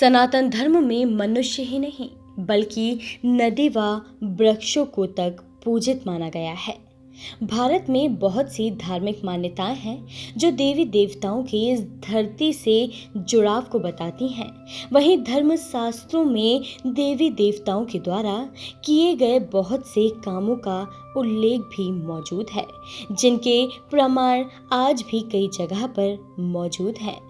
सनातन धर्म में मनुष्य ही नहीं बल्कि नदी व वृक्षों को तक पूजित माना गया है। भारत में बहुत सी धार्मिक मान्यताएं हैं जो देवी देवताओं के इस धरती से जुड़ाव को बताती हैं। वहीं धर्म शास्त्रों में देवी देवताओं के द्वारा किए गए बहुत से कामों का उल्लेख भी मौजूद है, जिनके प्रमाण आज भी कई जगह पर मौजूद हैं।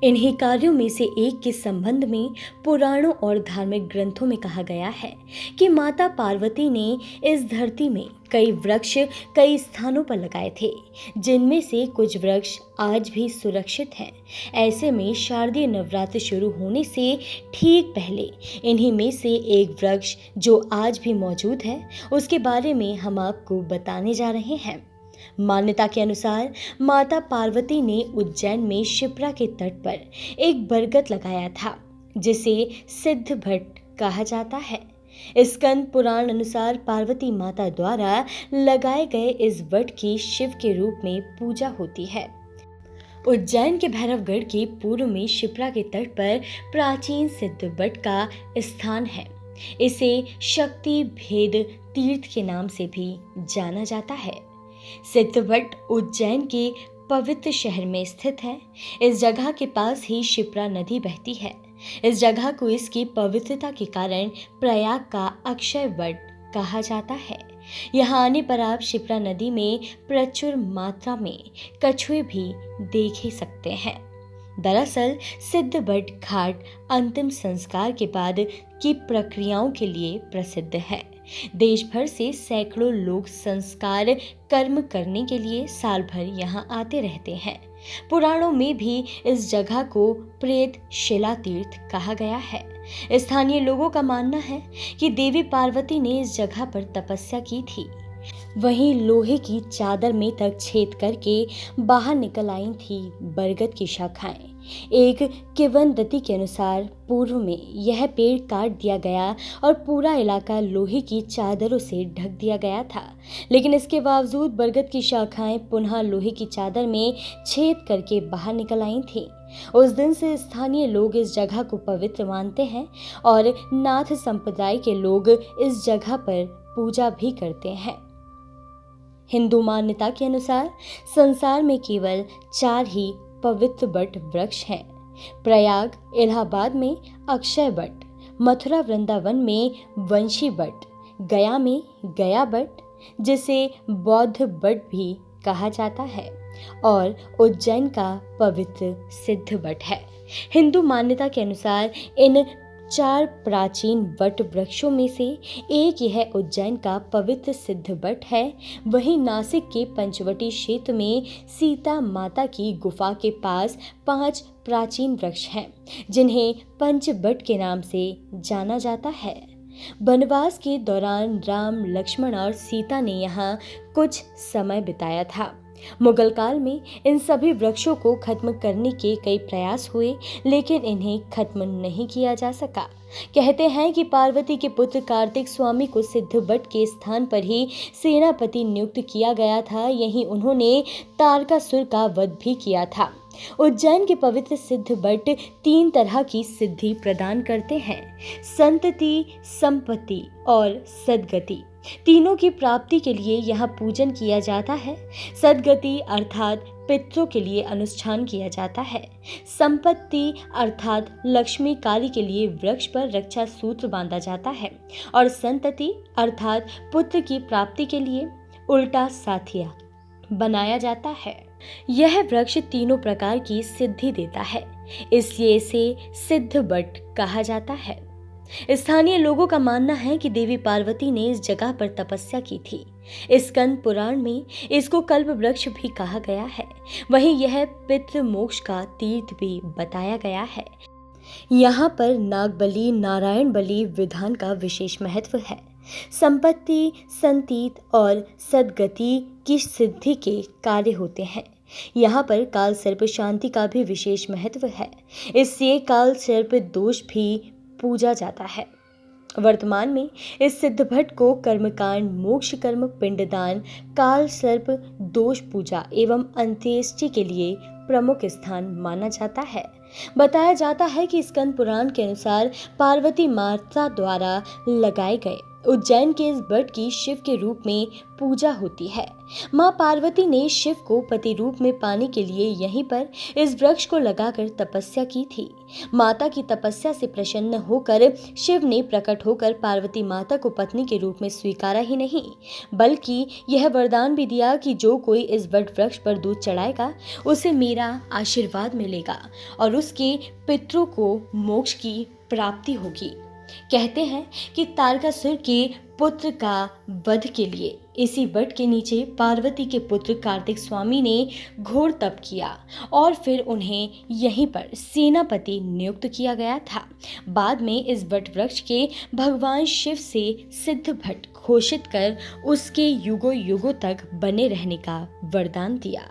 इन्हीं कार्यों में से एक के संबंध में पुराणों और धार्मिक ग्रंथों में कहा गया है कि माता पार्वती ने इस धरती में कई वृक्ष कई स्थानों पर लगाए थे, जिनमें से कुछ वृक्ष आज भी सुरक्षित हैं। ऐसे में शारदीय नवरात्र शुरू होने से ठीक पहले इन्हीं में से एक वृक्ष जो आज भी मौजूद है, उसके बारे में हम आपको बताने जा रहे हैं। मान्यता के अनुसार माता पार्वती ने उज्जैन में शिप्रा के तट पर एक बरगद लगाया था, जिसे सिद्ध भट्ट कहा जाता है। स्कंद पुराण अनुसार पार्वती माता द्वारा लगाए गए इस वट की शिव के रूप में पूजा होती है। उज्जैन के भैरवगढ़ के पूर्व में शिप्रा के तट पर प्राचीन सिद्ध भट्ट का स्थान है। इसे शक्ति भेद तीर्थ के नाम से भी जाना जाता है। सिद्ध भट्ट उज्जैन के पवित्र शहर में स्थित है। इस जगह के पास ही शिप्रा नदी बहती है। इस जगह को इसकी पवित्रता के कारण प्रयाग का अक्षय वट कहा जाता है। यहाँ आने पर आप शिप्रा नदी में प्रचुर मात्रा में कछुए भी देख ही सकते हैं। दरअसल सिद्ध भट्ट घाट अंतिम संस्कार के बाद की प्रक्रियाओं के लिए प्रसिद्ध है। देश भर से सैकड़ों लोग संस्कार कर्म करने के लिए साल भर यहाँ आते रहते हैं। पुराणों में भी इस जगह को प्रेत शिला तीर्थ कहा गया है। स्थानीय लोगों का मानना है कि देवी पार्वती ने इस जगह पर तपस्या की थी। वहीं लोहे की चादर में तक छेद करके बाहर निकल आई थी बरगद की शाखाएं। एक किंवदंती के अनुसार पूर्व में यह पेड़ काट दिया गया और पूरा इलाका लोहे की चादरों से ढक दिया गया था, लेकिन इसके बावजूद बरगद की शाखाएं पुनः लोहे की चादर में छेद करके बाहर निकल आई थी। उस दिन से स्थानीय लोग इस जगह को पवित्र मानते हैं और नाथ संप्रदाय के लोग इस जगह पर पूजा भी करते हैं। हिंदू मान्यता के अनुसार संसार में केवल 4 ही पवित्र वट वृक्ष हैं। प्रयाग इलाहाबाद में अक्षय वट, मथुरा वृंदावन में वंशी वट, गया में गया वट जिसे बौद्ध वट भी कहा जाता है, और उज्जैन का पवित्र सिद्ध वट है। हिंदू मान्यता के अनुसार इन 4 प्राचीन वट वृक्षों में से एक यह उज्जैन का पवित्र सिद्ध वट है। वहीं नासिक के पंचवटी क्षेत्र में सीता माता की गुफा के पास 5 प्राचीन वृक्ष हैं, जिन्हें पंचवट के नाम से जाना जाता है। वनवास के दौरान राम, लक्ष्मण और सीता ने यहाँ कुछ समय बिताया था। मुगल काल में इन सभी वृक्षों को खत्म करने के कई प्रयास हुए, लेकिन इन्हें खत्म नहीं किया जा सका। कहते हैं कि पार्वती के पुत्र कार्तिक स्वामी को सिद्ध भट्ट के स्थान पर ही सेनापति नियुक्त किया गया था। यहीं उन्होंने तारकासुर का वध भी किया था। उज्जैन के पवित्र सिद्ध भट्ट 3 तरह की सिद्धि प्रदान करते हैं: संतति, संपत्ति और सद्गति। तीनों की प्राप्ति के लिए यहाँ पूजन किया जाता है। सद्गति अर्थात पितरों के लिए अनुष्ठान किया जाता है। संपत्ति अर्थात लक्ष्मी कार्य के लिए वृक्ष पर रक्षा सूत्र बांधा जाता है, और संतति अर्थात पुत्र की प्राप्ति के लिए उल्टा साथिया बनाया जाता है। यह वृक्ष तीनों प्रकार की सिद्धि देता है, इसलिए इसे सिद्ध भट्ट कहा जाता है। स्थानीय लोगों का मानना है कि देवी पार्वती ने इस जगह पर तपस्या की थी। स्कंद पुराण में इसको कल्प वृक्ष भी कहा गया है। वहीं यह पितृ मोक्ष का तीर्थ भी बताया गया है। यहाँ पर नागबलि, नारायण बलि विधान का विशेष महत्व है। संपत्ति, संतीत और सद्गति की सिद्धि के कार्य होते हैं। यहाँ पर काल सर्प शांति का भी विशेष महत्व है। इससे काल सर्प दोष भी पूजा जाता है। वर्तमान में इस सिद्ध भट्ट को कर्मकांड, मोक्ष कर्म, पिंडदान, काल सर्प दोष पूजा एवं अंत्येष्टि के लिए प्रमुख स्थान माना जाता है। बताया जाता है कि स्कंद पुराण के अनुसार पार्वती माता द्वारा लगाए गए उज्जैन के इस वट की शिव के रूप में पूजा होती है। मां पार्वती ने शिव को पति रूप में पाने के लिए यहीं पर इस वृक्ष को लगाकर तपस्या की थी। माता की तपस्या से प्रसन्न होकर शिव ने प्रकट होकर पार्वती माता को पत्नी के रूप में स्वीकारा ही नहीं, बल्कि यह वरदान भी दिया कि जो कोई इस वट वृक्ष पर दूध चढ़ाएगा उसे मेरा आशीर्वाद मिलेगा और उसके पितरों को मोक्ष की प्राप्ति होगी। कहते हैं कि तारकासुर के पुत्र का वध के लिए इसी वट के नीचे पार्वती के पुत्र कार्तिक स्वामी ने घोर तप किया और फिर उन्हें यहीं पर सेनापति नियुक्त किया गया था। बाद में इस वट वृक्ष के भगवान शिव से सिद्ध भट्ट घोषित कर उसके युगों युगों तक बने रहने का वरदान दिया।